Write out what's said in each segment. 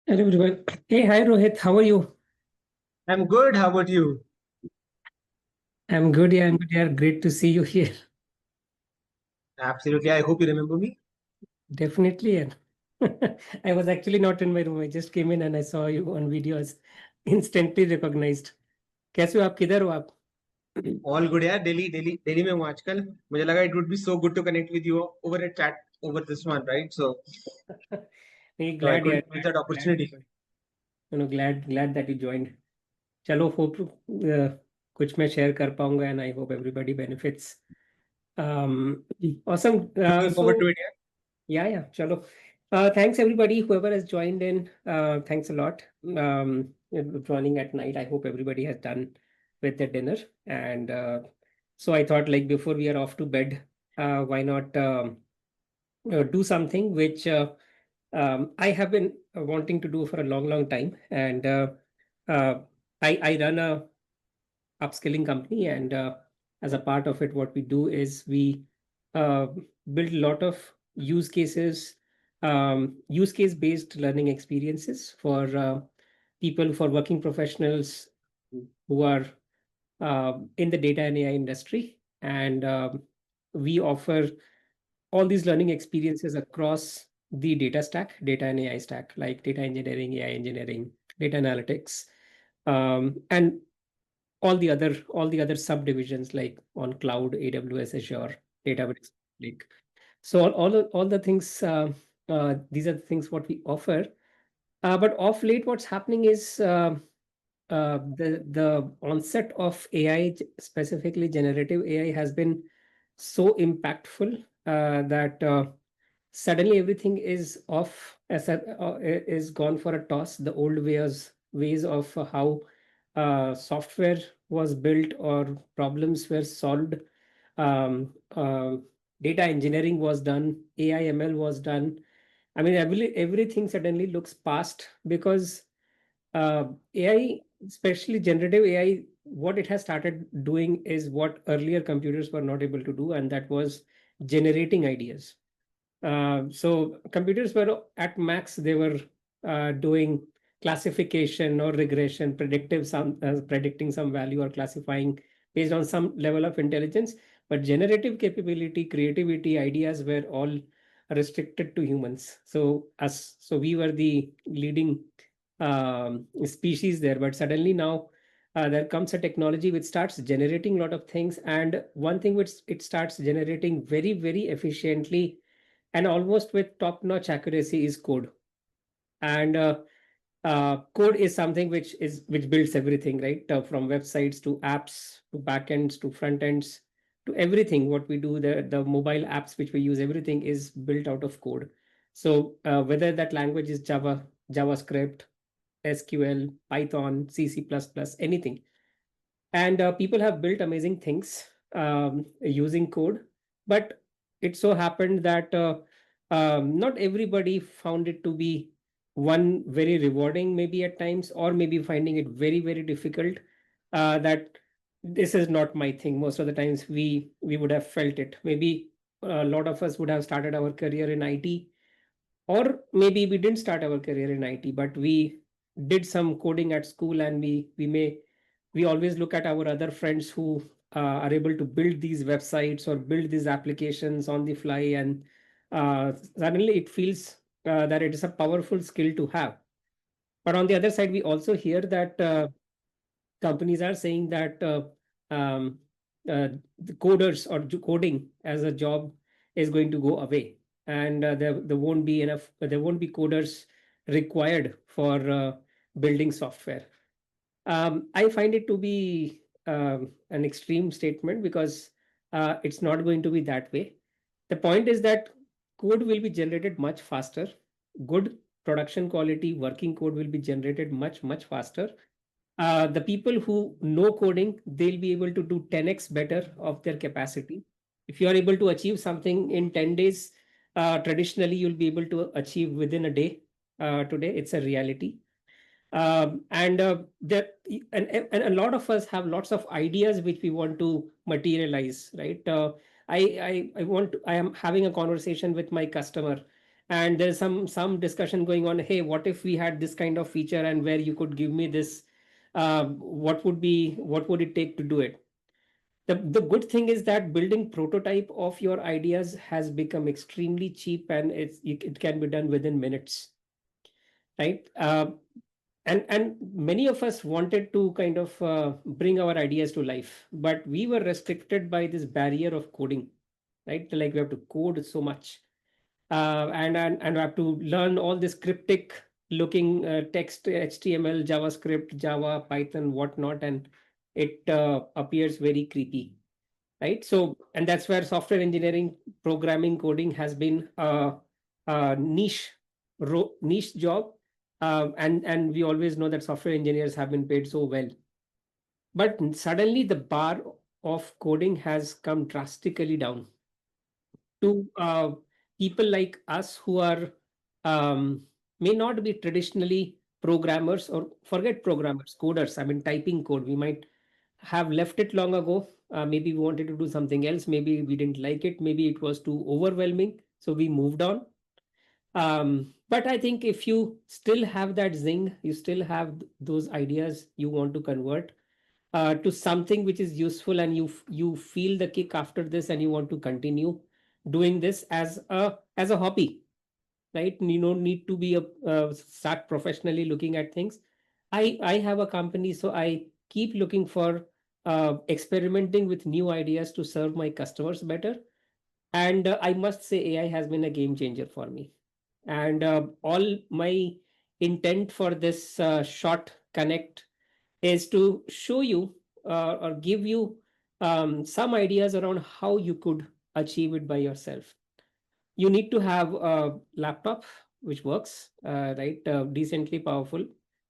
Hello everyone. Hey, hi Rohit. How are you? I'm good. How about you? I'm good. Yeah, I'm good. Yeah, great to see you here. Absolutely. I hope you remember me. Definitely. Yeah. I was actually not in my room. I just came in and I saw you on videos. Instantly recognized. कैसे हो आप? किधर हो आप? All good, yeah. Delhi में हूँ आजकल. मुझे लगा it would be so good to connect with you over a chat over this one, right? नहीं, So I glad yeah, couldn't miss that glad opportunity. glad that you joined. चलो hope कुछ मैं share कर पाऊंगा and I hope everybody benefits. Um, awesome. Looking forward to So it, yeah. yeah. Chalo. Thanks everybody, whoever has joined in. Thanks a lot. Joining at night. I hope everybody has done with their dinner. And so I thought, like, before we are off to bed, why not do something which I have been wanting to do for a long time. And uh, I run a upskilling company, and as a part of it, what we do is we uh, build a lot of use cases, use case based learning experiences for people, for working professionals who are in the data and AI industry. And we offer all these learning experiences across the data stack, data and AI stack, like data engineering, AI engineering, data analytics, and all the other subdivisions like on cloud, AWS, Azure, Databricks. Like so, all the things. These are the things what we offer. But of late, what's happening is the onset of AI, specifically generative AI, has been so impactful that suddenly everything is off, is gone for a toss. The old ways of how software was built or problems were solved, um, uh, data engineering was done, AI ML was done. I mean, everything suddenly looks past because AI, especially generative AI, what it has started doing is what earlier computers were not able to do, and that was generating ideas. So computers were at max, they were doing classification or regression, predicting some value or classifying based on some level of intelligence. But generative capability, creativity, ideas were all restricted to humans. So we were the leading species there. But suddenly now there comes a technology which starts generating a lot of things, and one thing which it starts generating very efficiently and almost with top-notch accuracy is code. And code is something which builds everything, right? From websites to apps to backends to front ends to everything. What we do, the mobile apps which we use, everything is built out of code. So whether that language is Java, JavaScript, SQL, Python, C++, anything, and people have built amazing things using code, but it so happened that not everybody found it to be one very rewarding, maybe at times, or maybe finding it very difficult. That this is not my thing. Most of the times we would have felt it. Maybe a lot of us would have started our career in IT, or maybe we didn't start our career in IT, but we did some coding at school, and we always look at our other friends who are able to build these websites or build these applications on the fly, and suddenly it feels that it is a powerful skill to have. But on the other side, we also hear that companies are saying that um, the coders or coding as a job is going to go away, and there won't be coders required for building software. I find it to be an extreme statement because it's not going to be that way. The point is that code will be generated much faster. Good production quality working code will be generated much faster. The people who know coding, they'll be able to do 10x better of their capacity. If you are able to achieve something in 10 days, traditionally you'll be able to achieve within a day. Today, it's a reality. And and a lot of us have lots of ideas which we want to materialize, right? I am having a conversation with my customer, and there's some discussion going on. Hey, what if we had this kind of feature, and where you could give me this, what would it take to do it? The good thing is that building prototype of your ideas has become extremely cheap, and it can be done within minutes, right? And many of us wanted to kind of bring our ideas to life, but we were restricted by this barrier of coding, right? Like we have to code so much, and we have to learn all this cryptic looking text, HTML, JavaScript, Java, Python, whatnot, and it appears very creepy, right? So, and that's where software engineering, programming, coding has been a niche job, and we always know that software engineers have been paid so well, but suddenly the bar of coding has come drastically down to people like us who are may not be traditionally programmers, or forget programmers, coders. I mean, typing code, we might have left it long ago. Maybe we wanted to do something else. Maybe we didn't like it. Maybe it was too overwhelming. So we moved on. But I think if you still have that zing, you still have those ideas you want to convert to something which is useful, and you feel the kick after this, and you want to continue doing this as a hobby, right? You don't need to be a start professionally looking at things. I have a company, so I keep looking for experimenting with new ideas to serve my customers better. And I must say, AI has been a game changer for me. And all my intent for this short connect is to show you or give you some ideas around how you could achieve it by yourself. You need to have a laptop which works, right? Decently powerful.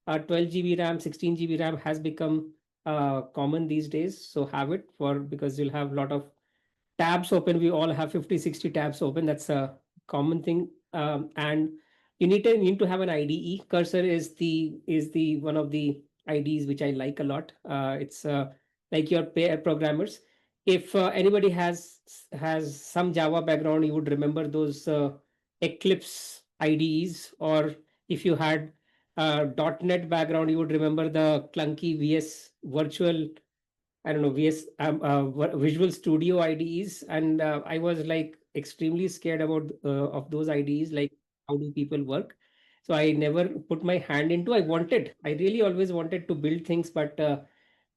12 GB RAM, 16 GB RAM has become common these days. So have it for, because you'll have a lot of tabs open. We all have 50, 60 tabs open. That's a common thing. And you need to have an IDE. Cursor is the one of the IDs which I like a lot. It's like your pair programmers. If anybody has some Java background, you would remember those Eclipse IDEs, or if you had .NET background, you would remember the clunky VS Virtual, I don't know, Visual Studio IDEs. And I was like extremely scared about of those IDEs, like how do people work? So I never put my hand into. I really always wanted to build things, but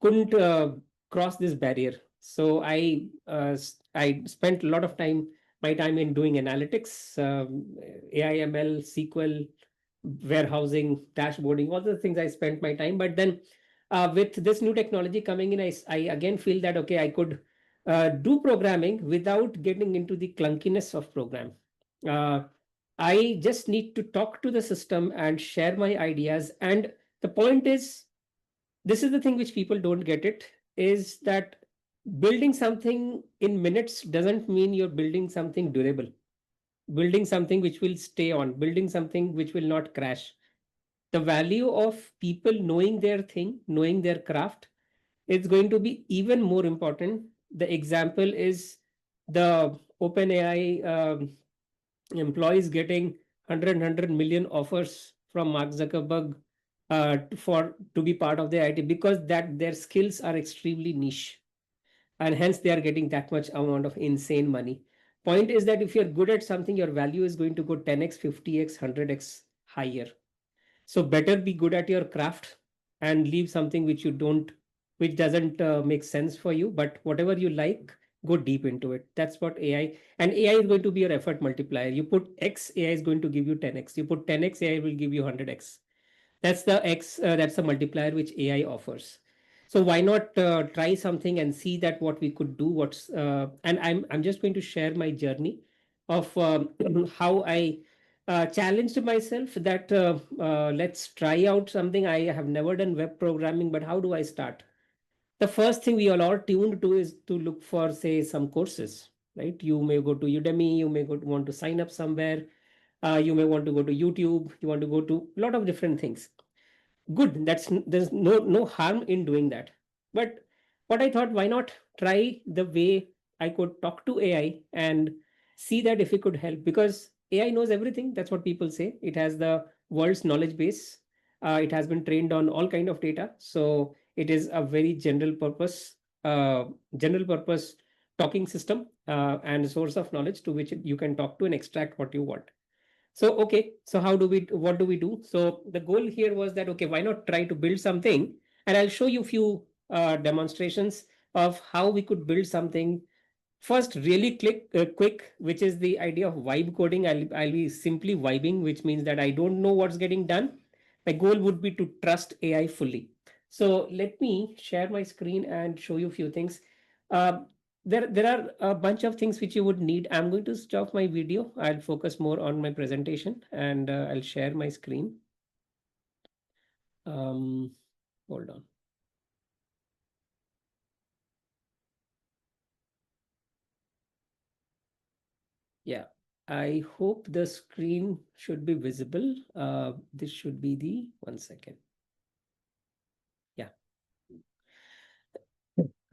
couldn't cross this barrier. So I spent a lot of my time in doing analytics, AI, ML, SQL, warehousing, dashboarding, all the things I spent my time. But then with this new technology coming in, I again feel that, okay, I could do programming without getting into the clunkiness of program. Uh, I just need to talk to the system and share my ideas. And the point is, this is the thing which people don't get it, is that building something in minutes doesn't mean you're building something durable, building something which will stay on, building something which will not crash. The value of people knowing their thing, knowing their craft, is going to be even more important. The example is the OpenAI employees getting 100 million offers from Mark Zuckerberg to be part of the IT, because that their skills are extremely niche, and hence they are getting that much amount of insane money. Point is that if you're good at something, your value is going to go 10x, 50x, 100x higher. So better be good at your craft and leave something which you don't, which doesn't make sense for you. But whatever you like, go deep into it. That's what AI, and AI is going to be your effort multiplier. You put X, AI is going to give you 10x. You put 10x, AI will give you 100x. That's the X. That's the multiplier which AI offers. So why not try something and see that what we could do? And I'm just going to share my journey of how I challenged myself that let's try out something. I have never done web programming, but how do I start? The first thing we all are tuned to is to look for, say, some courses, right? You may go to Udemy, you may want to sign up somewhere, you may want to go to YouTube, you want to go to a lot of different things. Good, there's no harm in doing that. But what I thought, why not try the way I could talk to AI and see that if it could help? Because AI knows everything. That's what people say. It has the world's knowledge base. It has been trained on all kind of data. So it is a very uh, general purpose talking system and source of knowledge to which you can talk to and extract what you want. So, okay, so what do we do? So the goal here was that, okay, why not try to build something? And I'll show you a few demonstrations of how we could build something. First, really quick, which is the idea of vibe coding. I'll be simply vibing, which means that I don't know what's getting done. My goal would be to trust AI fully. So let me share my screen and show you a few things. Uh, there are a bunch of things which you would need. I'm going to stop my video. I'll focus more on my presentation and I'll share my screen. Um, Hold on. Yeah, I hope the screen should be visible. This should be the 1 second. Yeah.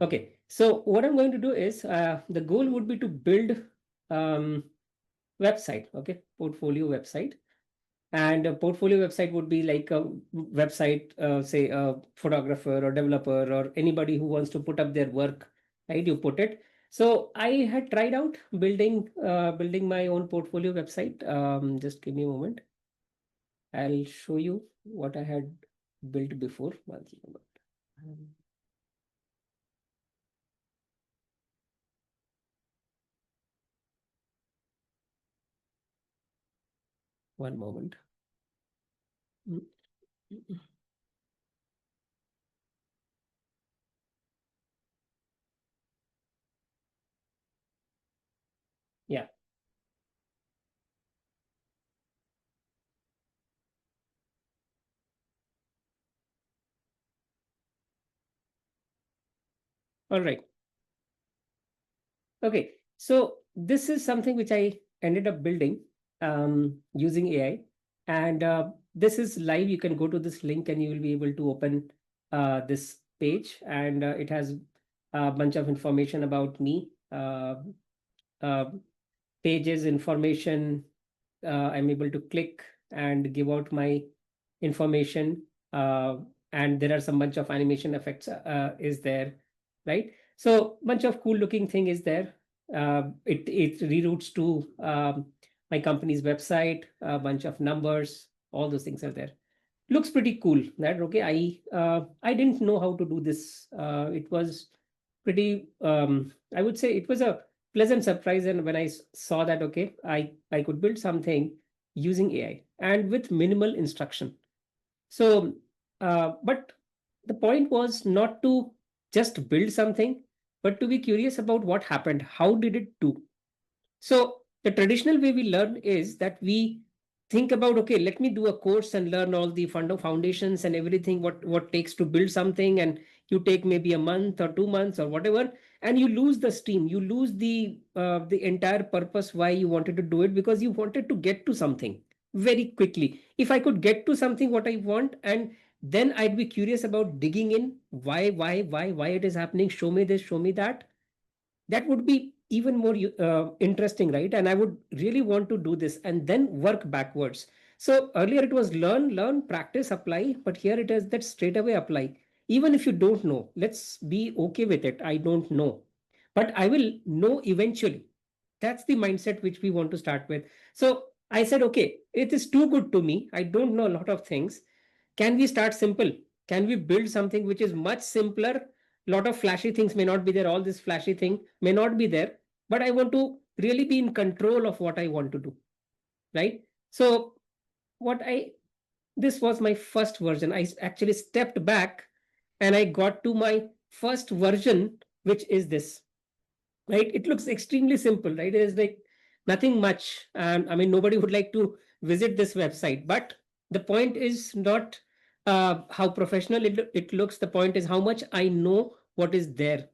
Okay. So what I'm going to do is the goal would be to build um, website. Okay, portfolio website. And a portfolio website would be like a website, say a photographer or developer or anybody who wants to put up their work, right? You put it. So I had tried out building my own portfolio website. Just give me a moment. I'll show you what I had built before. Um, One moment. Mm, mm, mm. Yeah. All right. Okay. So this is something which I ended up building using AI. And this is live. You can go to this link and you will be able to open this page. And it has a bunch of information about me, uh, pages, information. I'm able to click and give out my information. And there are some bunch of animation effects is there, right? So bunch of cool looking thing is there. It reroutes to my company's website, a bunch of numbers, all those things are there. Looks pretty cool. That okay. I didn't know how to do this. It was pretty. I would say it was a pleasant surprise, and when I saw that okay, I could build something using AI and with minimal instruction. So, but the point was not to just build something, but to be curious about what happened. How did it do? So the traditional way we learn is that we think about, okay, let me do a course and learn all the foundations and everything, what takes to build something. And you take maybe a month or 2 months or whatever, and you lose the steam, you lose the entire purpose why you wanted to do it, because you wanted to get to something very quickly. If I could get to something what I want, and then I'd be curious about digging in why it is happening, show me this, show me that. That would be even more interesting, right? And I would really want to do this and then work backwards. So earlier it was learn, practice, apply, but here it is that straight away apply. Even if you don't know, let's be okay with it. I don't know, but I will know eventually. That's the mindset which we want to start with. So I said, okay, it is too good to me. I don't know a lot of things. Can we start simple? Can we build something which is much simpler? Lot of flashy things may not be there. All this flashy thing may not be there, but I want to really be in control of what I want to do, right? So what I this was my first version. I actually stepped back and I got to my first version, which is this, right? It looks extremely simple, right? It is like nothing much. And I mean, nobody would like to visit this website. But the point is not how professional it looks. The point is how much I know what is there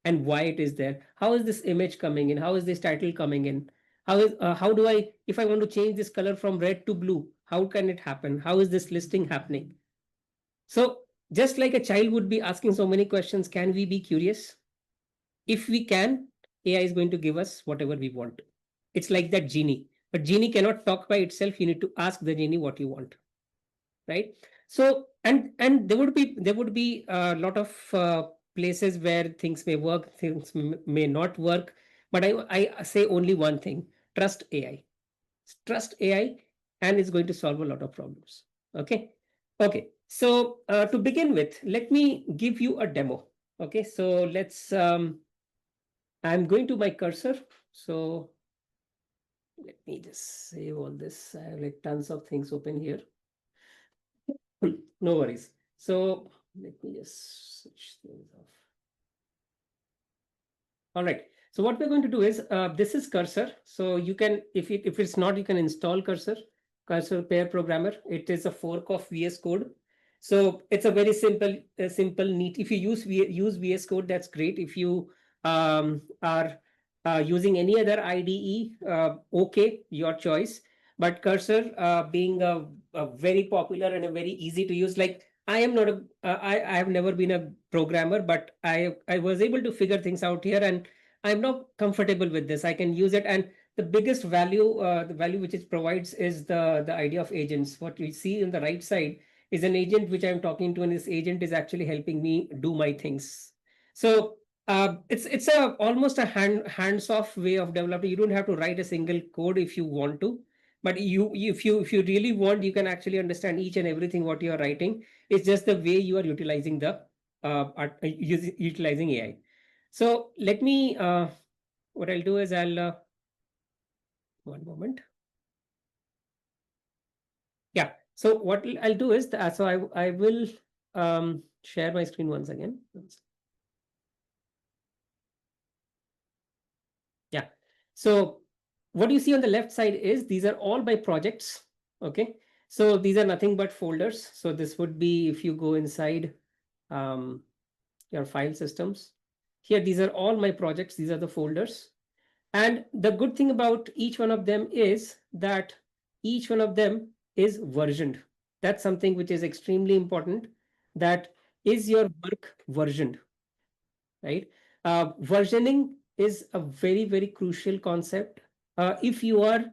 and why it is there. How is this image coming in? How is this title coming in? How do I, if I want to change this color from red to blue, how can it happen? How is this listing happening? So just like a child would be asking so many questions, can we be curious? If we can, AI is going to give us whatever we want. It's like that genie. But genie cannot talk by itself. You need to ask the genie what you want, right? So and there would be a lot of places where things may work, things may not work. But I say only one thing: trust AI. Trust AI, and it's going to solve a lot of problems. Okay. Okay. So to begin with, let me give you a demo. Okay. So let's. I'm going to my cursor. So let me just save all this. I have like tons of things open here. No worries. So let me just switch things off. All right. So what we're going to do is this is cursor. So you can, if it's not, you can install cursor, cursor pair programmer. It is a fork of VS Code. So it's a very simple, neat. If you use VS Code, that's great. If you are using any other IDE, okay, your choice. But cursor being a very popular and a very easy to use, like I am not a, I have never been a programmer, but I was able to figure things out here, and I'm not comfortable with this. I can use it, and the biggest value, the value which it provides is the idea of agents. What we see on the right side is an agent which I'm talking to, and this agent is actually helping me do my things. So it's a almost a hands off way of developing. You don't have to write a single code if you want to, but if you really want, you can actually understand each and everything what you are writing. It's just the way you are utilizing the utilizing AI. So let me, what I'll do is one moment. Yeah. So what I'll do is, so I will share my screen once again. Yeah. So what you see on the left side is these are all my projects. Okay. So these are nothing but folders. So this would be if you go inside um, your file systems. Here, these are all my projects. These are the folders. And the good thing about each one of them is that each one of them is versioned. That's something which is extremely important. That is your work versioned, right? Versioning is a very crucial concept. If you are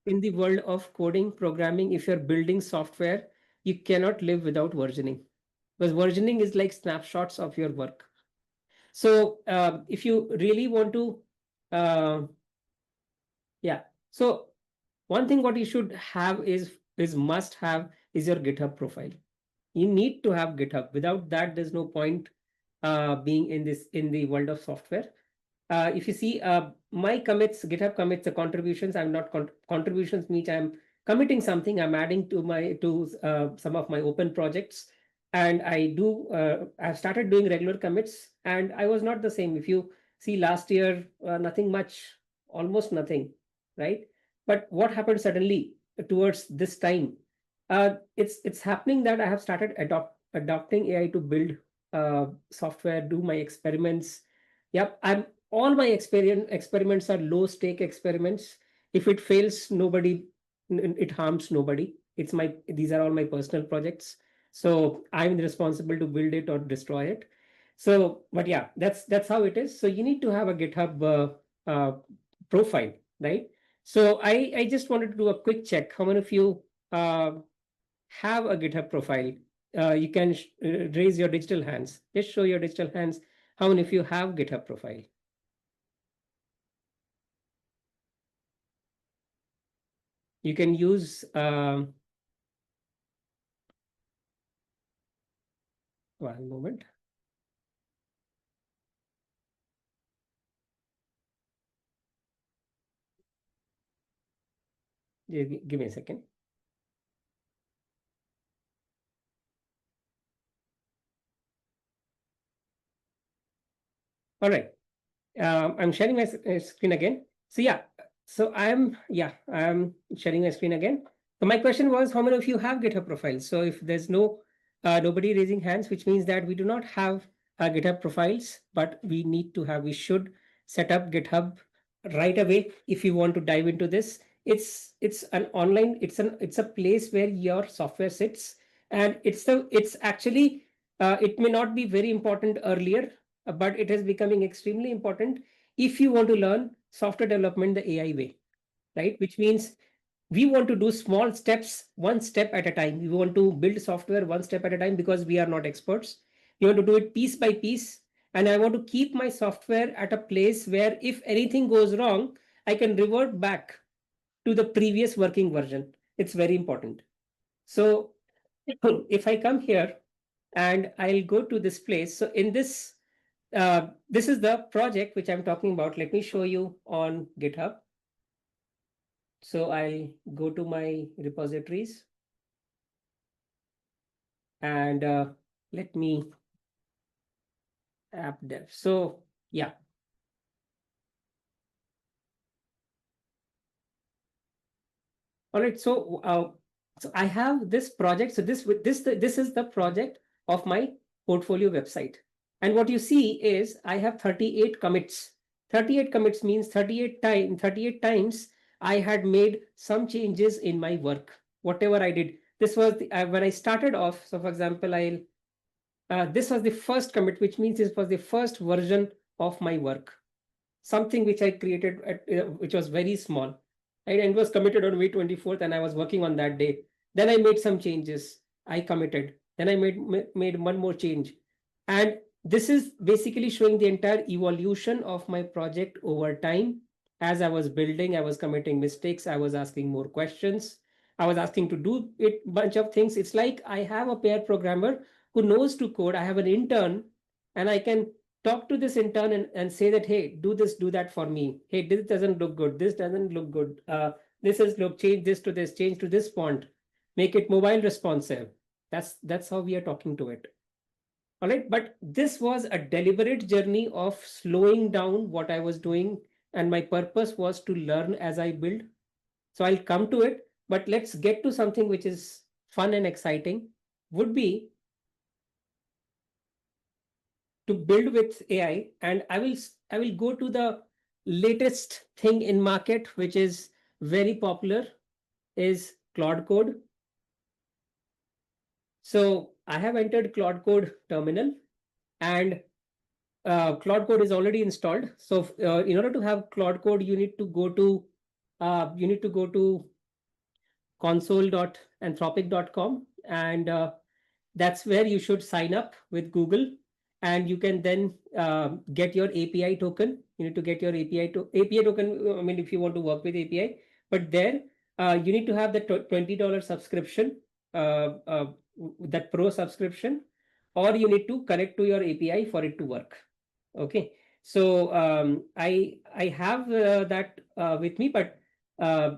in the world of coding, programming, if you're building software, you cannot live without versioning, because versioning is like snapshots of your work. So if you really want to, uh, yeah. So one thing what you should have is must have is your GitHub profile. You need to have GitHub. Without that, there's no point being in the world of software. If you see my commits, GitHub commits, the contributions, I'm not contributions means I'm committing something, I'm adding to my to some of my open projects, and I've started doing regular commits, and I was not the same. If you see last year, nothing much, almost nothing, right? But what happened suddenly towards this time? It's happening that I have started adopting AI to build software, do my experiments. Yep, all my experiments are low stake experiments. If it fails, it harms nobody. These are all my personal projects. So I'm responsible to build it or destroy it. So, but yeah, that's how it is. So you need to have a GitHub profile, right? So I just wanted to do a quick check. How many of you uh, have a GitHub profile? You can raise your digital hands. Just show your digital hands. How many of you have GitHub profile? You can use one moment. Give me a second. All right. I'm sharing my screen again. So yeah, I'm sharing my screen again. So my question was, how many of you have GitHub profiles? So if there's nobody raising hands, which means that we do not have GitHub profiles, but we should set up GitHub right away if you want to dive into this. It's an online, it's a place where your software sits, and it's actually it may not be very important earlier, but it is becoming extremely important if you want to learn software development the AI way, right? Which means we want to do small steps, one step at a time. We want to build software one step at a time because we are not experts. We want to do it piece by piece. And I want to keep my software at a place where if anything goes wrong, I can revert back to the previous working version. It's very important. So if I come here and I'll go to this place. So in this, this is the project which I'm talking about. Let me show you on GitHub. So I'll go to my repositories and let me app dev. So yeah. All right. So I have this project. So this is the project of my portfolio website. And what you see is I have 38 commits. 38 commits means 38 times I had made some changes in my work. Whatever I did. This was when I started off. So for example, this was the first commit, which means this was the first version of my work. Something which I created, which was very small. Right? And it was committed on May 24th, and I was working on that day. Then I made some changes. I committed. Then I made one more change. And this is basically showing the entire evolution of my project over time. As I was building, I was committing mistakes. I was asking more questions. I was asking to do it bunch of things. It's like I have a pair programmer who knows to code. I have an intern, and I can talk to this intern and say that, hey, do this, do that for me. Hey, this doesn't look good. This doesn't look good. This is look, change this to this, change to this font, make it mobile responsive. That's how we are talking to it. All right. But this was a deliberate journey of slowing down what I was doing. And my purpose was to learn as I build. So I'll come to it, but let's get to something which is fun and exciting. Would be to build with AI, and I will go to the latest thing in market, which is very popular, is Claude Code. So I have entered Claude Code terminal, and Claude Code is already installed. So in order to have Claude Code, you need to go to console.anthropic.com, and that's where you should sign up with Google, and you can then get your API token. You need to get your API token. I mean, if you want to work with API, but there you need to have the $20 subscription, that pro subscription, or you need to connect to your API for it to work. Okay, so I have that with me, but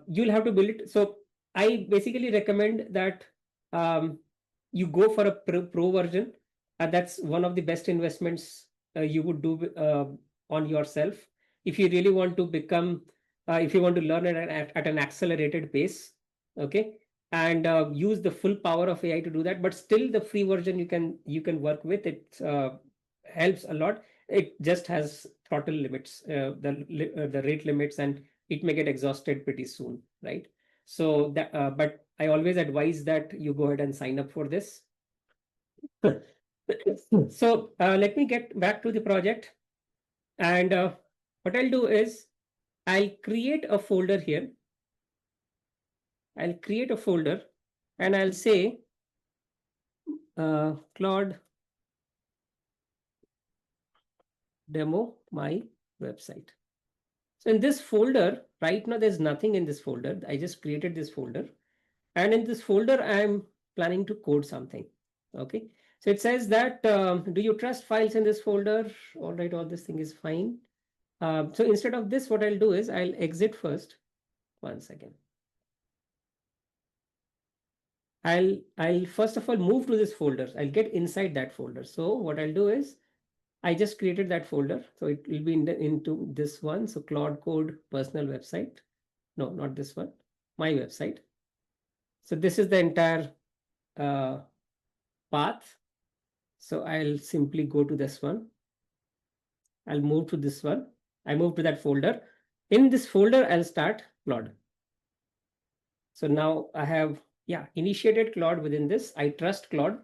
you'll have to build it. So I basically recommend that you go for a pro version. That's one of the best investments you would do on yourself if you really want to become, if you want to learn at an accelerated pace. Okay, and use the full power of AI to do that. But still, the free version you can work with it. Helps a lot. It just has throttle limits, the rate limits, and it may get exhausted pretty soon, right? So that, but I always advise that you go ahead and sign up for this. So let me get back to the project, and what I'll do is I'll create a folder here. I'll create a folder, and I'll say Claude demo my website. So in this folder, right now, there's nothing in this folder. I just created this folder. And in this folder, I'm planning to code something. Okay. So it says that, do you trust files in this folder? All right, all this thing is fine. So instead of this, what I'll do is I'll exit first. One second. I'll first of all move to this folder. I'll get inside that folder. So what I'll do is I just created that folder. So it will be into this one. So Claude Code personal website. No, not this one. My website. So this is the entire path. So I'll simply go to this one. I'll move to this one. I move to that folder. In this folder, I'll start Claude. So now I have, initiated Claude within this. I trust Claude.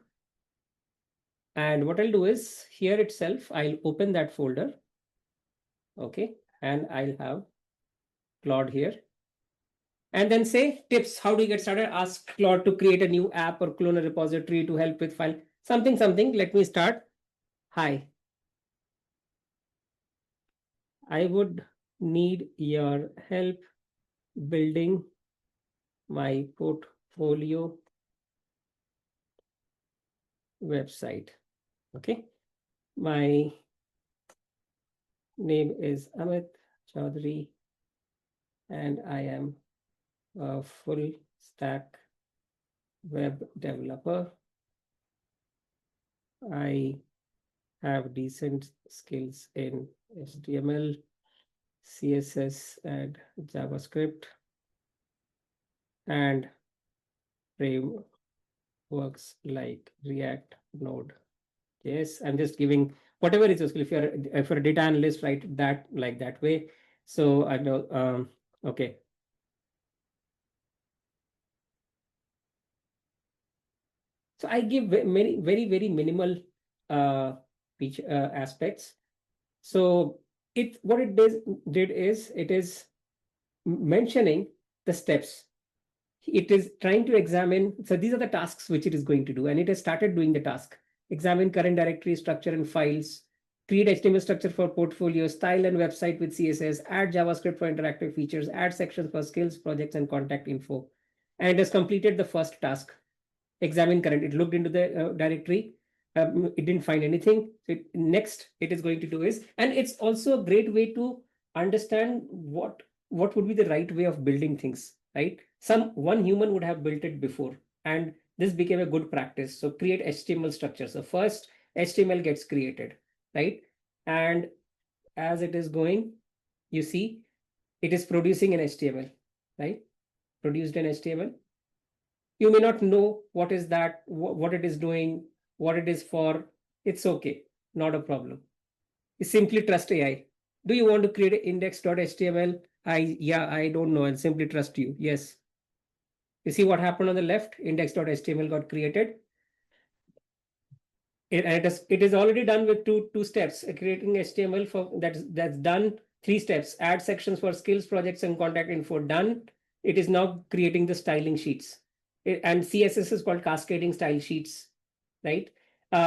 And what I'll do is here itself, I'll open that folder. Okay. And I'll have Claude here. And then say tips. How do you get started? Ask Claude to create a new app or clone a repository to help with file. Something. Let me start. Hi. I would need your help building my portfolio website. Okay. My name is Amit Chaudhary and I am a full stack web developer. I have decent skills in HTML, CSS, and JavaScript, and frameworks like React, Node. Yes, I'm just giving whatever is useful. If you're a data analyst, write that like that way. So I know. Okay. So I give many very minimal feature aspects. So what it did is it is mentioning the steps. It is trying to examine. So these are the tasks which it is going to do, and it has started doing the task. Examine current directory structure and files. Create HTML structure for portfolio, style and website with CSS, add JavaScript for interactive features, add sections for skills, projects, and contact info. And it has completed the first task. Examine current. It looked into the directory. It didn't find anything. So next, it is going to do is, and it's also a great way to understand what would be the right way of building things, right? One human would have built it before, and this became a good practice. So create HTML structure. So first, HTML gets created, right? And as it is going, you see, it is producing an HTML, right? Produced an HTML. You may not know what is that, what it is doing, what it is for. It's okay, not a problem. You simply trust AI. Do you want to create an index.html? I don't know. I'll simply trust you. Yes. You see what happened on the left? Index.html got created. It is already done with two steps. Creating HTML for that's done. 3 steps. Add sections for skills, projects, and contact info done. It is now creating the styling sheets. And CSS is called cascading style sheets, right?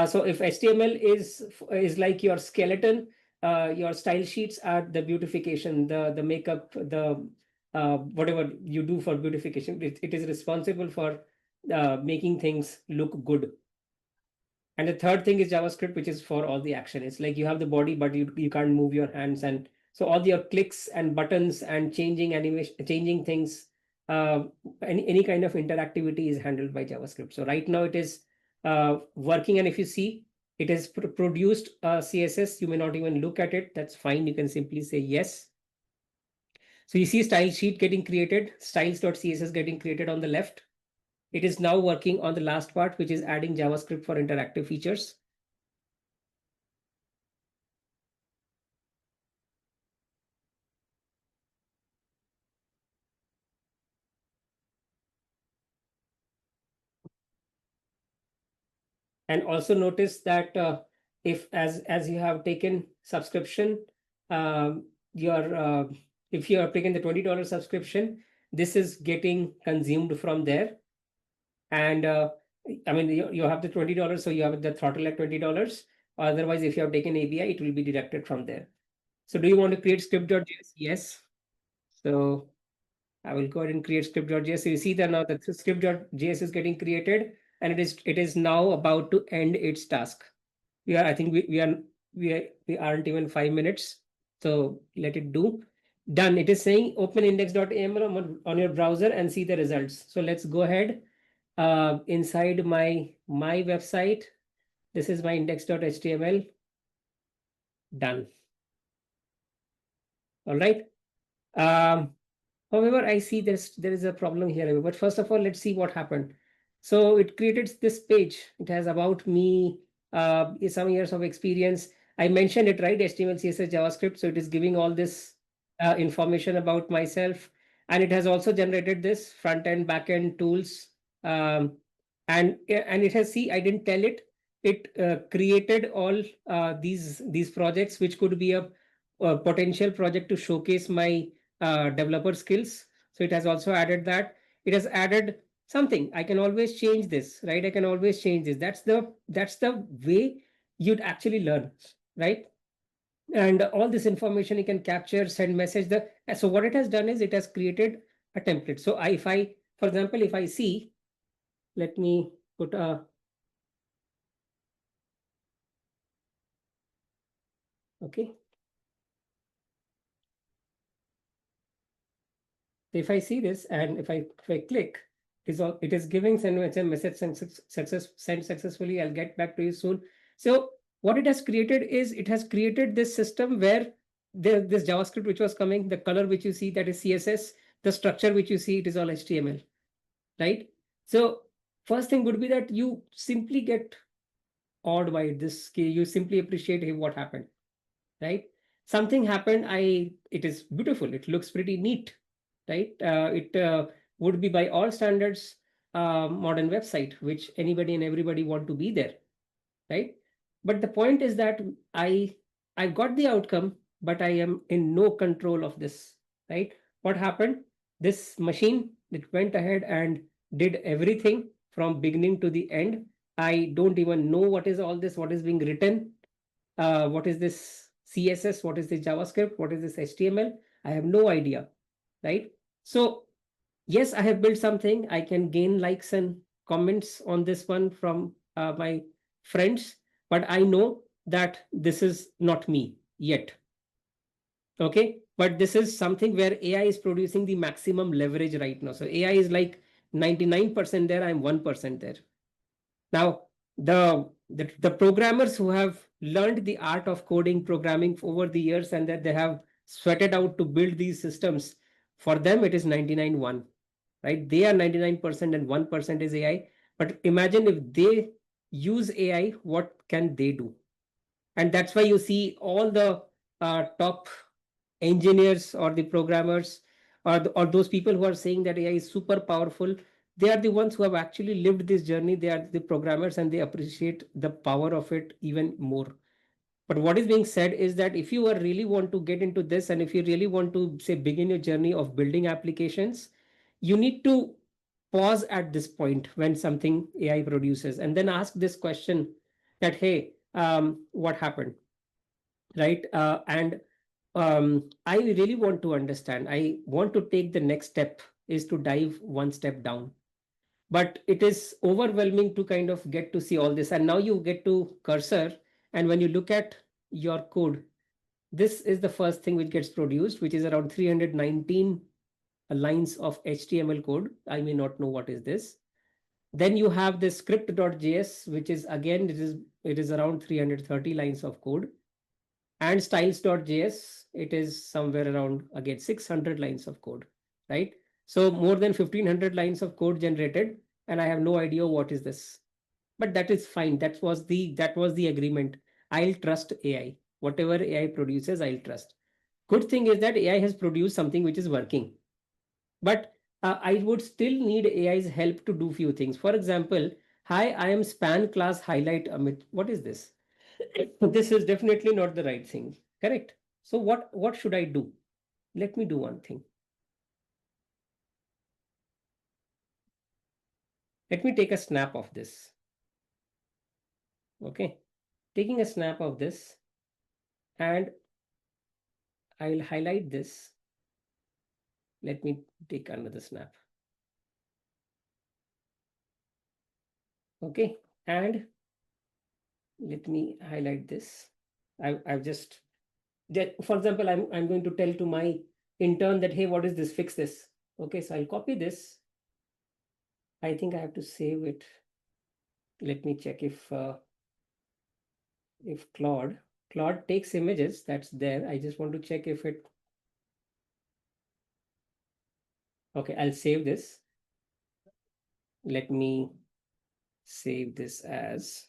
So if HTML is like your skeleton, your style sheets are the beautification, the makeup, the whatever you do for beautification. It is responsible for making things look good. And the third thing is JavaScript, which is for all the action. It's like you have the body, but you can't move your hands. And so all your clicks and buttons and changing animation, changing things, uh, any kind of interactivity is handled by JavaScript. So right now it is working. And if you see, it has produced CSS. You may not even look at it. That's fine. You can simply say yes. So you see style sheet getting created, styles.css getting created on the left. It is now working on the last part, which is adding JavaScript for interactive features. And also notice that if as you have taken subscription, your if you have taken the $20 subscription, this is getting consumed from there. And I mean, you have the $20, so you have the throttle at $20. Otherwise, if you have taken ABI, it will be deducted from there. So do you want to create script.js? Yes. So I will go ahead and create script.js. So you see that now the script.js is getting created, and it is now about to end its task. I think we aren't even 5 minutes. So let it do. Done. It is saying open index.aml on your browser and see the results. So let's go ahead. Inside my website, this is my index.html. Done. All right. However, I see there is a problem here. But first of all, let's see what happened. So it created this page. It has about me, some years of experience. I mentioned it, right? HTML, CSS, JavaScript. So it is giving all this information about myself. And it has also generated this front end, back end tools. And it has, see, I didn't tell it. It created all these projects, which could be a potential project to showcase my developer skills. So it has also added that. It has added something. I can always change this, right? I can always change this. That's the way you'd actually learn, right? And all this information you can capture, send message. So what it has done is it has created a template. So if I, for example, if I see, let me put a, okay. So if I see this and if I click, it is giving send message sent successfully. I'll get back to you soon. So what it has created is it has created this system where this JavaScript which was coming, the color which you see that is CSS, the structure which you see it is all HTML, right? So first thing would be that you simply get awed by this. You simply appreciate, hey, what happened, right? Something happened. It is beautiful. It looks pretty neat, right? It would be by all standards modern website, which anybody and everybody want to be there, right? But the point is that I I got the outcome, but I am in no control of this, right? What happened? This machine it went ahead and did everything from beginning to the end. I don't even know what is all this, what is being written, what is this CSS, what is this JavaScript, what is this HTML. I have no idea, right? So yes, I have built something. I can gain likes and comments on this one from my friends, but I know that this is not me yet. Okay. But this is something where AI is producing the maximum leverage right now. So AI is like 99% there, I'm 1% there. Now, the programmers who have learned the art of coding, programming over the years, and that they have sweated out to build these systems, for them it is 99-1, right? They are 99% and 1% is AI. But imagine if they use AI, what can they do? And that's why you see all the top engineers or the programmers or those people who are saying that AI is super powerful. They are the ones who have actually lived this journey. They are the programmers and they appreciate the power of it even more. But what is being said is that if you are really want to get into this and if you really want to say begin your journey of building applications, you need to pause at this point when something AI produces and then ask this question that, hey, what happened? Right? And I really want to understand. I want to take the next step is to dive one step down. But it is overwhelming to kind of get to see all this. And now you get to cursor, and when you look at your code, this is the first thing which gets produced, which is around 319 lines of HTML code. I may not know what is this. Then you have this script.js, which is again, it is around 330 lines of code. And styles.js, it is somewhere around again 600 lines of code, right? So more than 1500 lines of code generated, and I have no idea what is this. But that is fine. That was the agreement. I'll trust AI. Whatever AI produces, I'll trust. Good thing is that AI has produced something which is working. But I would still need AI's help to do few things. For example, hi, I am span class highlight Amit. What is this? This is definitely not the right thing. Correct. So what should I do? Let me do one thing. Let me take a snap of this. Okay. Taking a snap of this, and I'll highlight this. Let me take another snap. Okay. And let me highlight this. I've just, for example, I'm going to tell to my intern that, hey, what is this? Fix this. Okay. So I'll copy this. I think I have to save it. Let me check if Claude takes images, that's there. I just want to check if it, okay, I'll save this. Let me save this as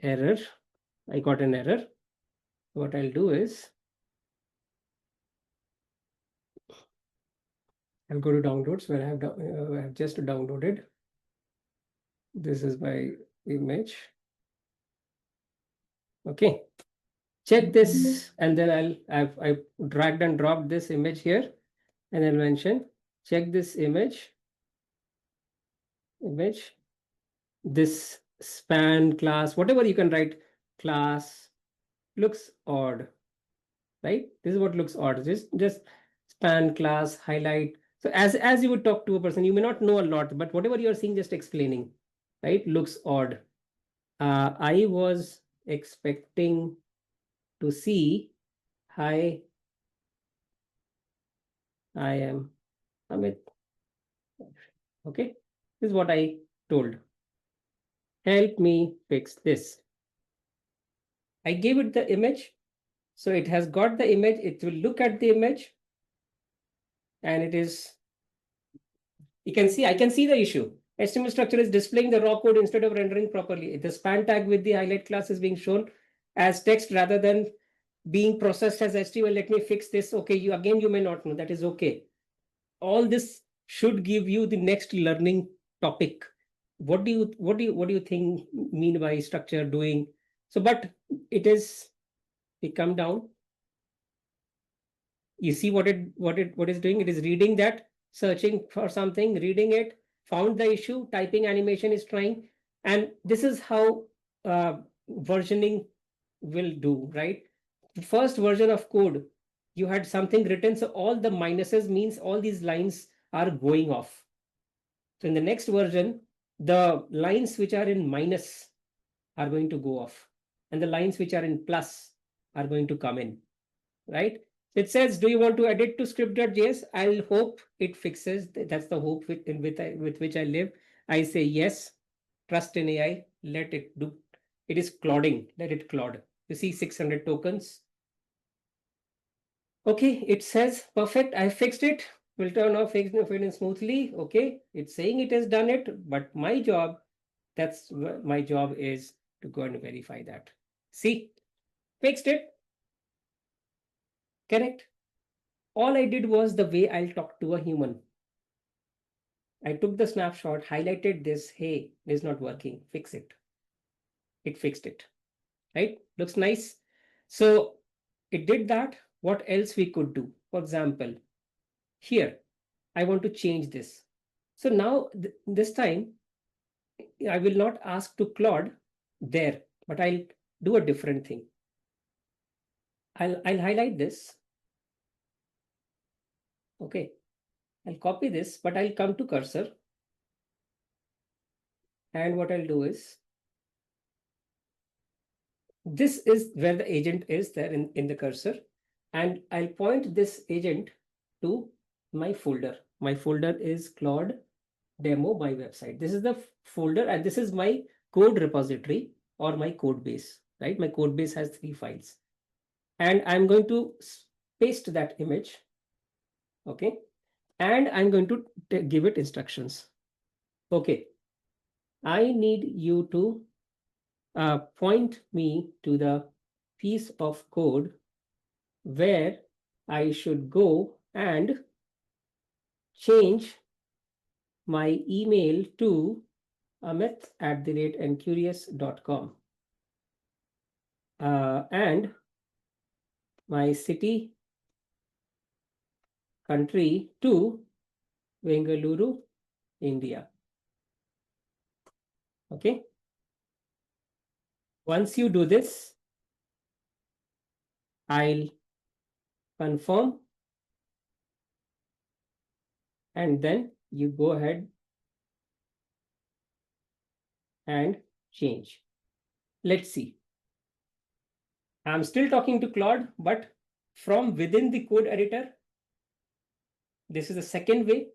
error. I got an error. What I'll do is I'll go to downloads where I have just downloaded. This is my image. Okay. check this, and then I dragged and dropped this image here, and I'll mention, check this image, this span class, whatever you can write, class looks odd, right? This is what looks odd. Just span class, highlight. So as you would talk to a person, you may not know a lot, but whatever you're seeing, just explaining, right? Looks odd. I was expecting to see, hi, I am Amit. Okay, this is what I told. Help me fix this. I gave it the image. So it has got the image. It will look at the image. And it is, you can see, I can see the issue. HTML structure is displaying the raw code instead of rendering properly. The span tag with the highlight class is being shown as text rather than being processed as HTML. Let me fix this. Okay, you may not know. That is okay. All this should give you the next learning topic. What do you think mean by structure doing? So, but it is, we come down. You see what is doing? It is reading that, searching for something, reading it, found the issue, typing animation is trying, and this is how versioning will do, right? The first version of code, you had something written, so all the minuses means all these lines are going off. So in the next version, the lines which are in minus are going to go off, and the lines which are in plus are going to come in, right? It says, do you want to edit to script.js? I'll hope it fixes. That's the hope with which I live. I say yes, trust in AI, let it do. It is clouding, let it cloud. You see 600 tokens. Okay, it says, perfect, I fixed it. Will turn off fading smoothly. Okay, it's saying it has done it, but my job, my job is to go and verify that. See, fixed it. Correct. All I did was the way I'll talk to a human. I took the snapshot, highlighted this, hey, it is not working, fix it. It fixed it, right? Looks nice. So it did that. What else we could do? For example, here, I want to change this. So now this time, I will not ask to Claude there, but I'll do a different thing. I'll highlight this. Okay, I'll copy this, but I'll come to cursor. And what I'll do is, this is where the agent is there in the cursor. And I'll point this agent to my folder. My folder is Claude demo my website. This is the folder, and this is my code repository or my code base, right? My code base has 3 files. And I'm going to paste that image. Okay. And I'm going to give it instructions. Okay. I need you to point me to the piece of code where I should go and change my email to amit@enqurious.com and my city, country to Bengaluru, India. Okay. Once you do this, I'll confirm, and then you go ahead and change. Let's see. I'm still talking to Claude, but from within the code editor. This is the second way.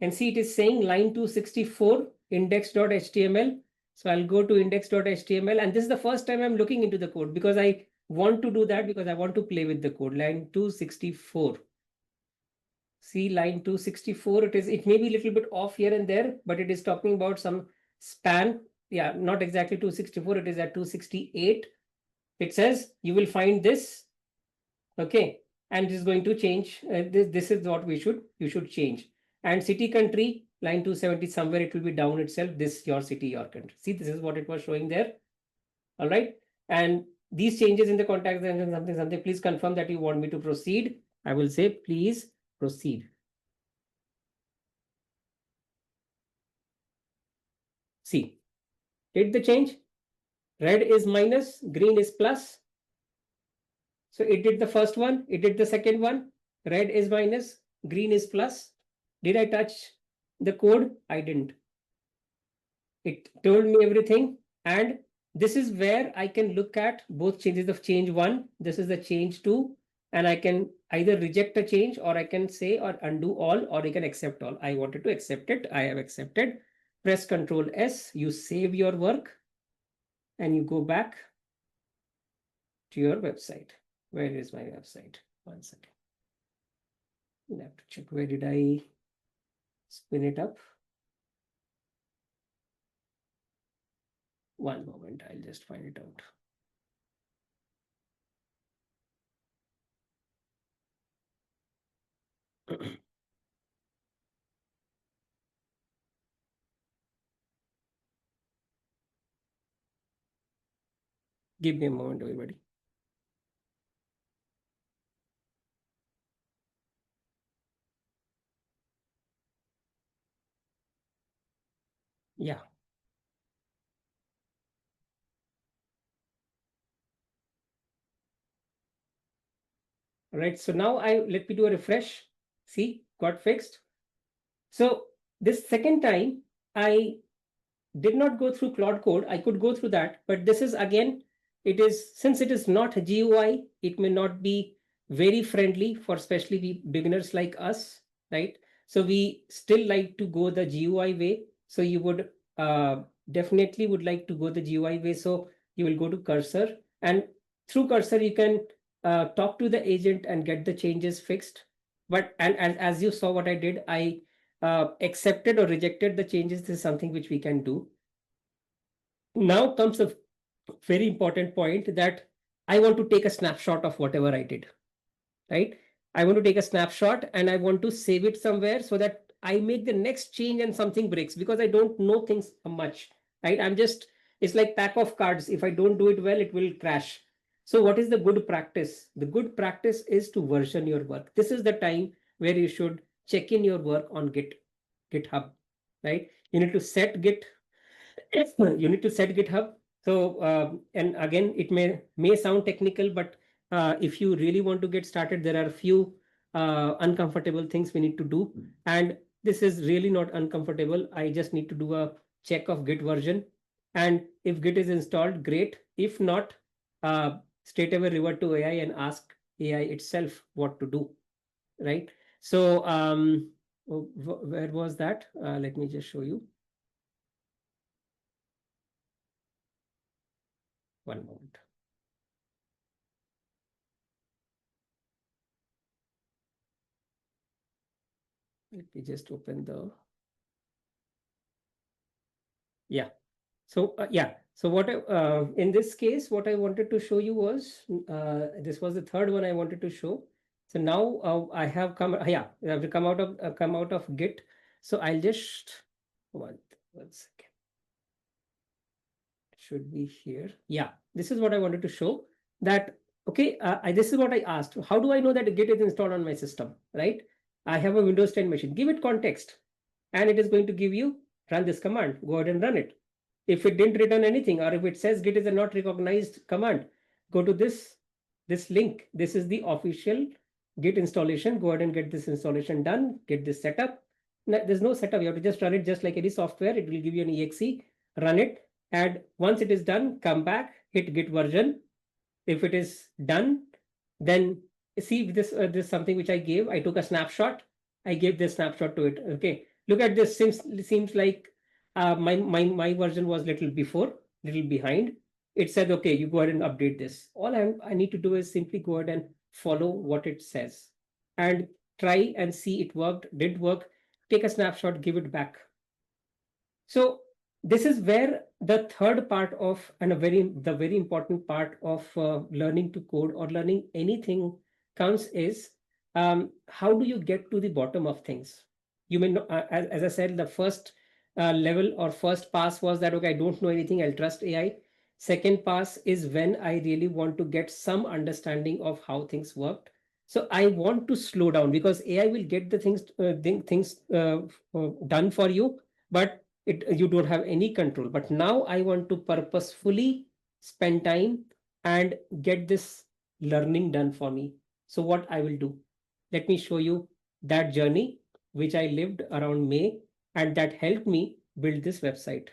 And see, it is saying line 264 index.html. So I'll go to index.html, and this is the first time I'm looking into the code because I want to do that, because I want to play with the code. Line 264. See, line 264, it may be a little bit off here and there, but it is talking about some span. Yeah, not exactly 264, it is at 268. It says you will find this. Okay, and it is going to change. This is what you should change. And city, country, line 270, somewhere it will be down itself. This your city, your country. See, this is what it was showing there. All right. And these changes in the contact and something, please confirm that you want me to proceed. I will say, please proceed. See, did the change? Red is minus, green is plus. So it did the first one, it did the second one. Red is minus, green is plus. Did I touch the code? I didn't. It told me everything. And this is where I can look at both changes of change one. This is the change two. And I can either reject a change, or I can say or undo all, or you can accept all. I wanted to accept it. I have accepted. Press Control S. You save your work and you go back to your website. Where is my website? 1 second. You'll have to check, where did I spin it up? One moment, I'll just find it out. Give me a moment, everybody. Yeah. All right, so now let me do a refresh. See, got fixed. So this second time, I did not go through Claude Code. I could go through that, but this is again, since it is not GUI, it may not be very friendly for especially beginners like us, right? So we still like to go the GUI way. So you would definitely would like to go the GUI way. So you will go to cursor, and through cursor you can talk to the agent and get the changes fixed. But and as you saw what I did, I accepted or rejected the changes. This is something which we can do. Now comes a very important point, that I want to take a snapshot of whatever I did, right? I want to take a snapshot and I want to save it somewhere so that I make the next change and something breaks, because I don't know things much, right? It's like pack of cards. If I don't do it well, it will crash. So what is the good practice? The good practice is to version your work. This is the time where you should check in your work on GitHub, right? You need to set GitHub. So and again, it may sound technical, but if you really want to get started, there are a few uncomfortable things we need to do, and this is really not uncomfortable. I just need to do a check of Git version, and if Git is installed, great. If not, straight away revert to AI and ask AI itself what to do, right? So where was that? Let me just show you. One moment. Let me just open the, yeah. So yeah. So in this case, what I wanted to show you was, this was the third one I wanted to show. So now I have come, yeah, I have to come out of Git. So I'll just, one second. Should be here. Yeah, this is what I wanted to show, that, okay, this is what I asked. How do I know that Git is installed on my system, right? I have a Windows 10 machine. Give it context, and it is going to give you, run this command. Go ahead and run it. If it didn't return anything, or if it says Git is a not recognized command, go to this link. This is the official Git installation. Go ahead and get this installation done. Get this set up. There's no setup. You have to just run it just like any software. It will give you an exe. Run it. And once it is done, come back, hit Git version. If it is done, then see this is something which I gave. I took a snapshot. I gave this snapshot to it. Okay, look at this. Seems like my version was little behind. It said, okay, you go ahead and update this. All I need to do is simply go ahead and follow what it says and try and see it worked, did work. Take a snapshot, give it back. So this is where the third part of, and the very important part of learning to code or learning anything comes is, how do you get to the bottom of things? You may not, as I said, the first level or first pass was that, okay, I don't know anything, I'll trust AI. Second pass is when I really want to get some understanding of how things worked. So I want to slow down because AI will get the things done for you, but you don't have any control. But now I want to purposefully spend time and get this learning done for me. So what I will do, let me show you that journey which I lived around May, and that helped me build this website.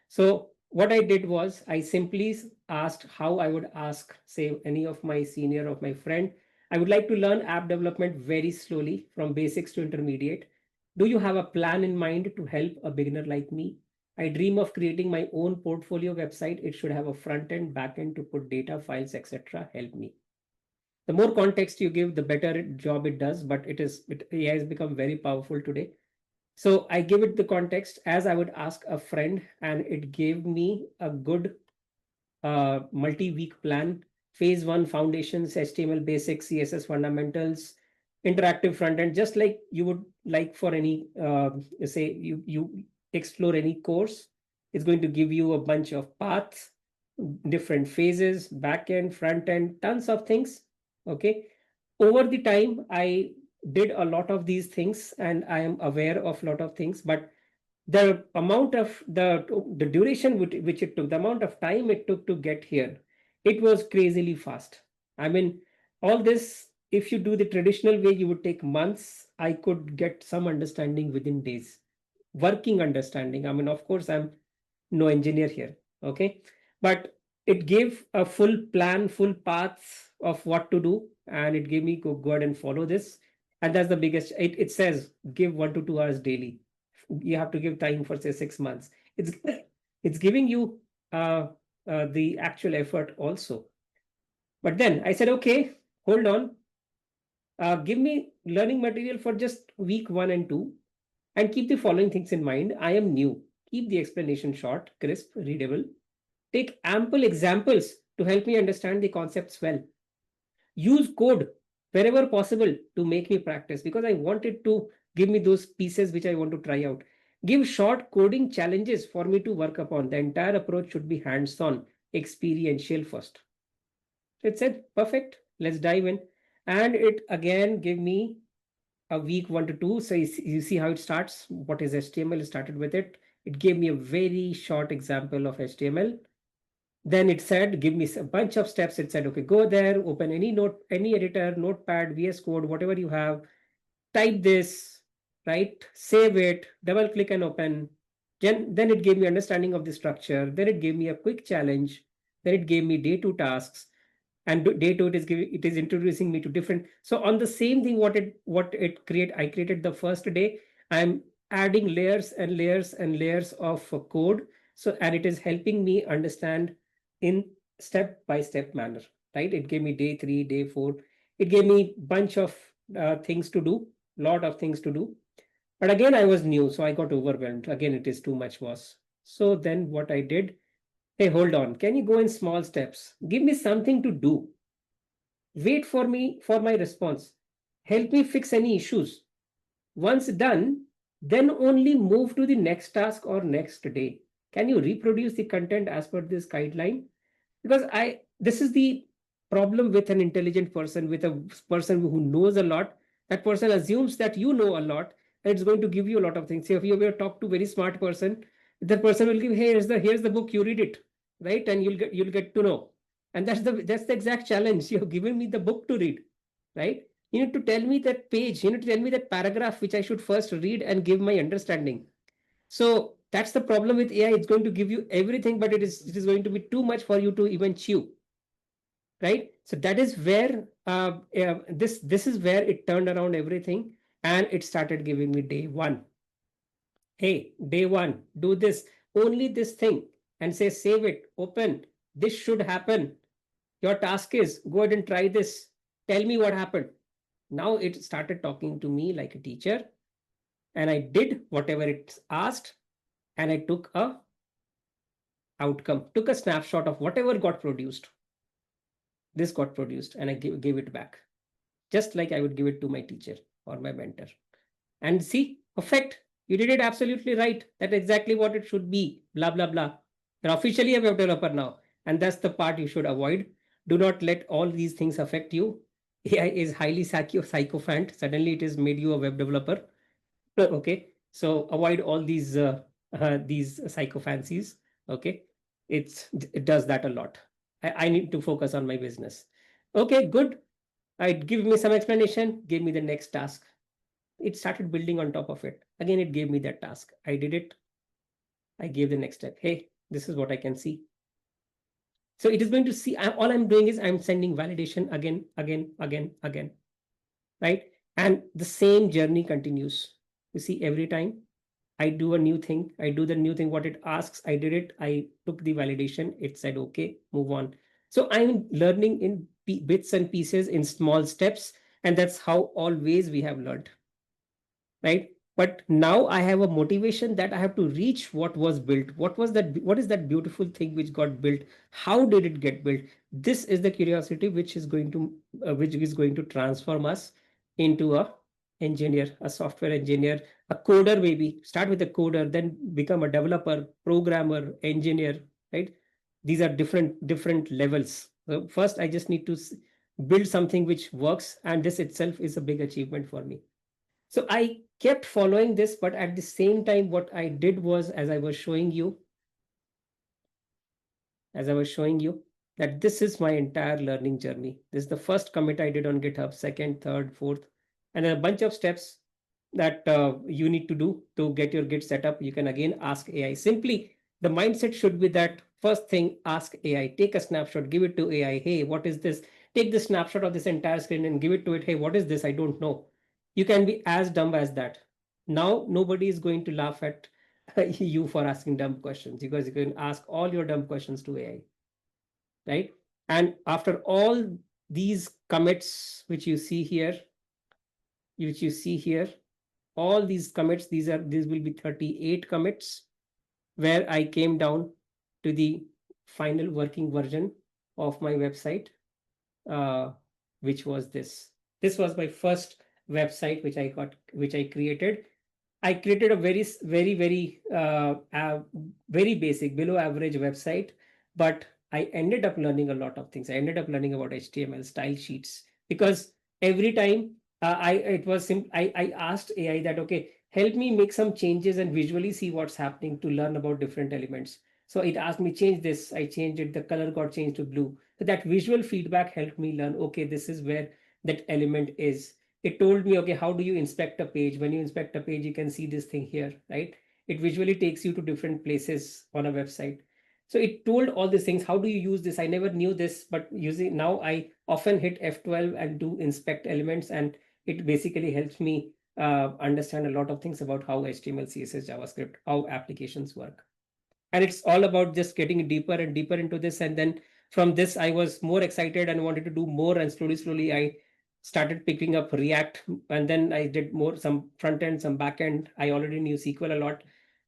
So what I did was I simply asked how I would ask, say, any of my senior of my friend. I would like to learn app development very slowly from basics to intermediate. Do you have a plan in mind to help a beginner like me? I dream of creating my own portfolio website. It should have a front end, back end to put data, files, etc. Help me. The more context you give, the better job it does. But AI has become very powerful today. So I give it the context as I would ask a friend, and it gave me a good multi-week plan. Phase one, foundations, HTML basics, CSS fundamentals, interactive front end, just like you would like for any, say you explore any course. It's going to give you a bunch of paths, different phases, back end, front end, tons of things. Okay. Over the time, I did a lot of these things and I am aware of a lot of things, but the amount of the duration which it took, the amount of time it took to get here, it was crazily fast. I mean, all this, if you do the traditional way, you would take months. I could get some understanding within days, working understanding. I mean, of course, I'm no engineer here. Okay. But it gave a full plan, full paths of what to do. And it gave me go ahead and follow this. And that's the biggest, it says give 1 to 2 hours daily. You have to give time for say 6 months. It's giving you the actual effort also. But then I said, okay, hold on. Give me learning material for just week 1 and 2, and keep the following things in mind. I am new. Keep the explanation short, crisp, readable. Take ample examples to help me understand the concepts well. Use code wherever possible to make me practice because I wanted to give me those pieces which I want to try out. Give short coding challenges for me to work upon. The entire approach should be hands on, experiential first. It said, perfect, let's dive in. And it again gave me a week 1 to 2. So you see how it starts. What is HTML? It started with it. It gave me a very short example of HTML. Then it said, give me a bunch of steps. It said, okay, go there, open any note, any editor, notepad, VS Code, whatever you have, type this, right? Save it, double click and open. Then it gave me understanding of the structure. Then it gave me a quick challenge. Then it gave me day two tasks. And day two, it is introducing me to different. So on the same thing, I created the first day. I'm adding layers and layers and layers of code. So, and it is helping me understand in step by step manner, right? It gave me day three, day four. It gave me bunch of things to do, lot of things to do. But again, I was new, so I got overwhelmed. Again, it is too much, was. So then what I did, hey, hold on. Can you go in small steps? Give me something to do. Wait for me for my response. Help me fix any issues. Once done, then only move to the next task or next day. Can you reproduce the content as per this guideline? Because this is the problem with an intelligent person, with a person who knows a lot. That person assumes that you know a lot, and it's going to give you a lot of things. So if you ever talk to a very smart person, the person will give, hey, here's the book, you read it, right? And you'll get to know. And that's the exact challenge. You have given me the book to read, right? You need to tell me that page, you need to tell me that paragraph which I should first read and give my understanding. So that's the problem with AI. It's going to give you everything, but it is going to be too much for you to even chew, right? So that is where this is where it turned around everything, and it started giving me day one. Hey, day one, do this, only this thing, and say save it, open. This should happen. Your task is go ahead and try this. Tell me what happened. Now it started talking to me like a teacher, and I did whatever it asked, and I took a outcome, took a snapshot of whatever got produced. This got produced, and I gave it back, just like I would give it to my teacher or my mentor. And see, perfect. You did it absolutely right. That's exactly what it should be. Blah, blah, blah. You're officially a web developer now. And that's the part you should avoid. Do not let all these things affect you. AI is highly sycophant. Suddenly it has made you a web developer. Okay. So avoid all these psychophancies. Okay. It does that a lot. I need to focus on my business. Okay, good. It give me some explanation, gave me the next task. It started building on top of it. Again, it gave me that task. I did it. I gave the next step. Hey, this is what I can see. So it is going to see, all I'm doing is I'm sending validation again, again, again, again, right? And the same journey continues. You see, every time I do a new thing, I do the new thing, what it asks, I did it, I took the validation, it said, okay, move on. So I'm learning in bits and pieces in small steps. And that's how always we have learned, right? But now I have a motivation that I have to reach what was built. What is that beautiful thing which got built? How did it get built? This is the curiosity which is going to transform us into a engineer, a software engineer, a coder. Maybe start with a coder, then become a developer, programmer, engineer, right? These are different levels. So first I just need to build something which works, and this itself is a big achievement for me. So I kept following this, but at the same time, what I did was, as I was showing you, that this is my entire learning journey. This is the first commit I did on GitHub, second, third, fourth, and then a bunch of steps that you need to do to get your Git set up. You can again ask AI. Simply, the mindset should be that first thing, ask AI, take a snapshot, give it to AI. Hey, what is this? Take the snapshot of this entire screen and give it to it. Hey, what is this? I don't know. You can be as dumb as that. Now, nobody is going to laugh at you for asking dumb questions, because you can ask all your dumb questions to AI, right? And after all these commits, which you see here, all these commits, these will be 38 commits, where I came down to the final working version of my website, uh, which was this. This was my first website which I created. I created a very basic, below average website, but I ended up learning a lot of things. I ended up learning about HTML, style sheets, because every time I asked AI that, okay, help me make some changes and visually see what's happening, to learn about different elements. So it asked me change this. I changed it. The color got changed to blue. So that visual feedback helped me learn. Okay, this is where that element is. It told me, okay, how do you inspect a page? When you inspect a page, you can see this thing here, right? It visually takes you to different places on a website. So it told all these things. How do you use this? I never knew this, but using now, I often hit F12 and do inspect elements, and it basically helps me understand a lot of things about how HTML, CSS, JavaScript, how applications work. And it's all about just getting deeper and deeper into this. And then from this, I was more excited and wanted to do more, and slowly I started picking up React, and then I did more, some front end, some back end. I already knew SQL a lot,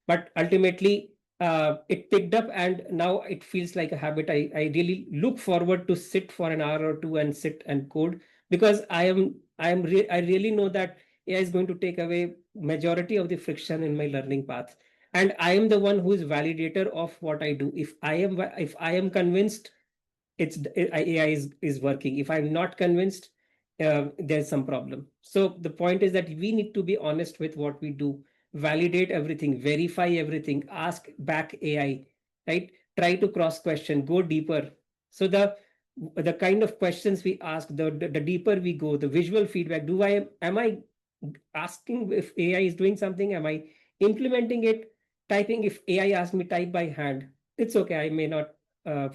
but ultimately it picked up, and now it feels like a habit. I really look forward to sit for an hour or two and sit and code, because I really know that AI is going to take away majority of the friction in my learning path, and I am the one who is validator of what I do. If I am convinced it's AI is working, if I'm not convinced, there's some problem. So the point is that we need to be honest with what we do, validate everything, verify everything, ask back AI, right? Try to cross question, go deeper. So the kind of questions we ask, the deeper we go, the visual feedback, do I am I asking if AI is doing something, am I implementing it, typing? If AI asks me type by hand, it's okay, I may not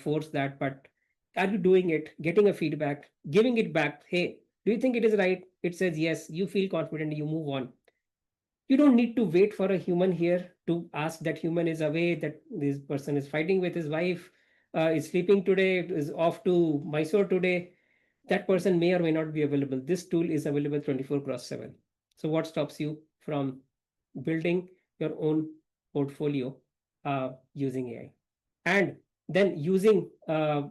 force that, but are you doing it, getting a feedback, giving it back? Hey, do you think it is right? It says yes, you feel confident, you move on. You don't need to wait for a human here to ask. That human is away, that this person is fighting with his wife, is sleeping today, is off to Mysore today. That person may or may not be available. This tool is available 24 cross 7. So what stops you from building your own portfolio using AI, and then using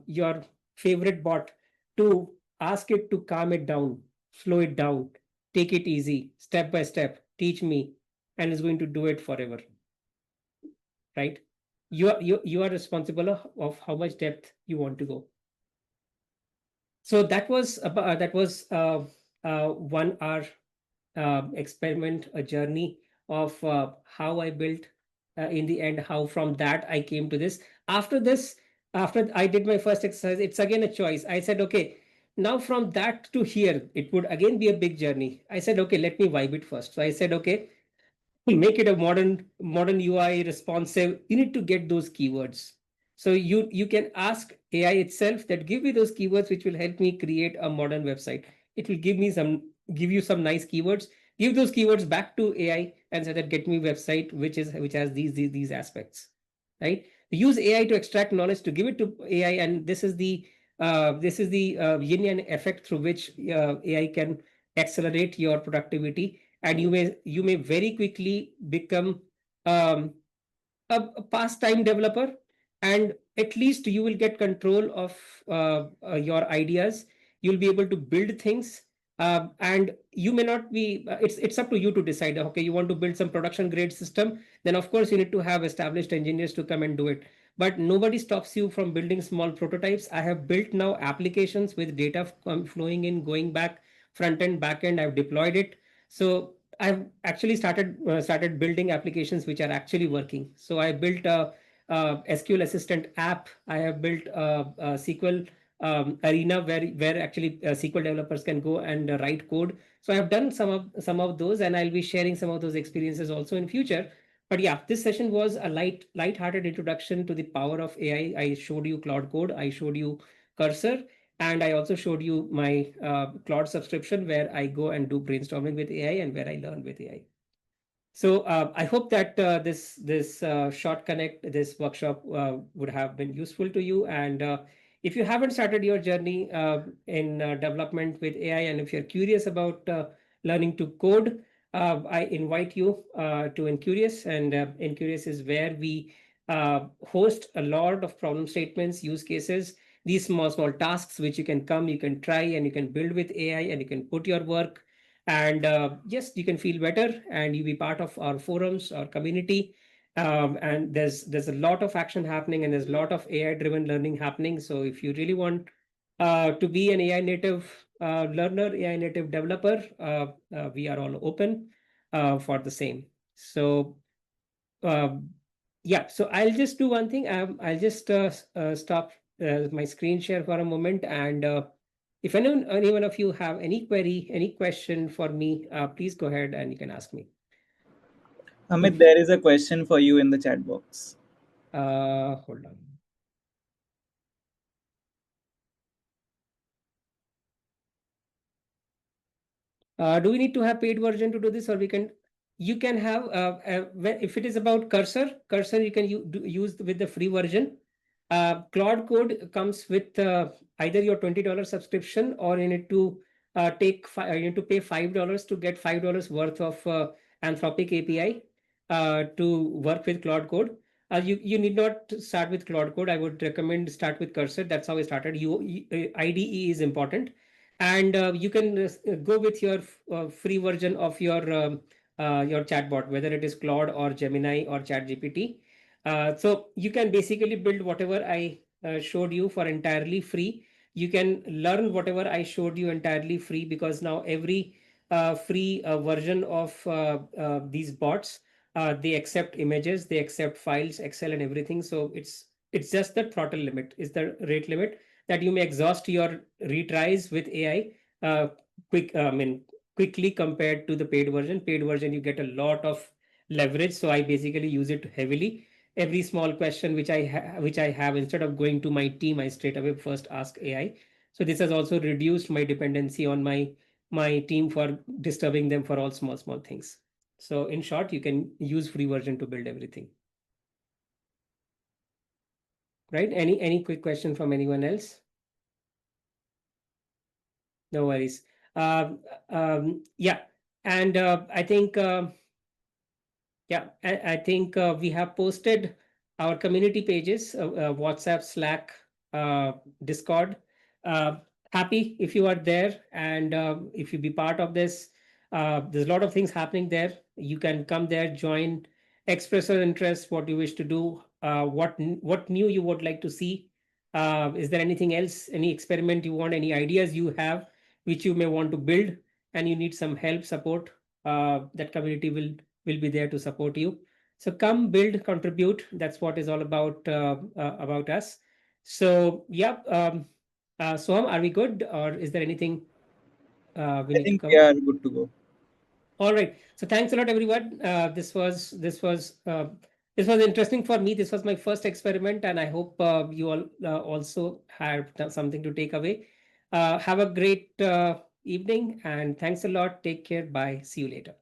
your favorite bot to ask it to calm it down, slow it down, take it easy, step by step, teach me, and is going to do it forever, right? You are responsible of how much depth you want to go. So that was about, 1 hour experiment, a journey of how I built. In the end, how from that I came to this. After this, after I did my first exercise, it's again a choice. I said, okay, now from that to here, it would again be a big journey. I said, okay, let me vibe it first. So I said, okay, to make it a modern UI responsive, you need to get those keywords. So you can ask AI itself that give me those keywords which will help me create a modern website. It will give you some nice keywords. Give those keywords back to AI and say that get me website which has these aspects, right? Use AI to extract knowledge to give it to AI, and this is the yin yang effect through which AI can accelerate your productivity, and you may very quickly become um, a pastime developer, and at least you will get control of your ideas. You'll be able to build things, and you may not be it's up to you to decide. Okay, you want to build some production grade system, then of course you need to have established engineers to come and do it, but nobody stops you from building small prototypes. I have built now applications with data flowing in, going back, front end, back end. I've deployed it. So I've actually started building applications which are actually working. So I built a SQL Assistant app. I have built a SQL arena where actually SQL developers can go and write code. So I have done some of those, and I'll be sharing some of those experiences also in future. But yeah, this session was a light-hearted introduction to the power of AI. I showed you Cloud Code. I showed you Cursor, and I also showed you my Claude subscription where I go and do brainstorming with AI and where I learn with AI. So I hope that this short connect, this workshop would have been useful to you. And if you haven't started your journey in development with AI, and if you're curious about learning to code, I invite you to Enqurious. And Enqurious is where we host a lot of problem statements, use cases, these small tasks which you can try and you can build with AI, and you can put your work, and yes, you can feel better and you be part of our forums, our community. And there's a lot of action happening, and there's a lot of AI driven learning happening. So if you really want to be an AI native learner, AI native developer, we are all open for the same. So um, yeah, so I'll just do one thing. I'll just stop my screen share for a moment, and if any one of you have any query, any question for me, please go ahead and you can ask me. Amit, there is a question for you in the chat box. Hold on. Do we need to have paid version to do this, or we can? You can have if it is about cursor you can use with the free version. Claude Code comes with either your $20 subscription, or you need to you need to pay $5 to get $5 worth of Anthropic API to work with Claude Code. You need not start with Claude Code. I would recommend start with Cursor. That's how I started. IDE is important, and you can go with your free version of your chatbot, whether it is Claude or Gemini or ChatGPT. So you can basically build whatever I showed you for entirely free. You can learn whatever I showed you entirely free, because now every free version of these bots, they accept images, they accept files, Excel, and everything. So it's just the throttle limit, is the rate limit, that you may exhaust your retries with AI I mean, quickly compared to the paid version. Paid version, you get a lot of leverage. So I basically use it heavily. Every small question which I have, instead of going to my team, I straight away first ask AI. So this has also reduced my dependency on my team for disturbing them for all small things. So in short, you can use free version to build everything. Right? Any quick question from anyone else? No worries. Yeah, and I think yeah, I think we have posted our community pages, WhatsApp, Slack, Discord. Uh, Happy if you are there, and if you be part of this. There's a lot of things happening there. You can come there, join, express your interest, what you wish to do. what new you would like to see. Is there anything else, any experiment you want, any ideas you have which you may want to build and you need some help, support? That community will be there to support you. So come build, contribute. That's what is all about us. So yeah, Soham, are we good, or is there anything we I need to think we cover? are good to go. All right. So thanks a lot, everyone. This was interesting for me. This was my first experiment, and I hope you all also have something to take away. Have a great evening, and thanks a lot. Take care. Bye. See you later.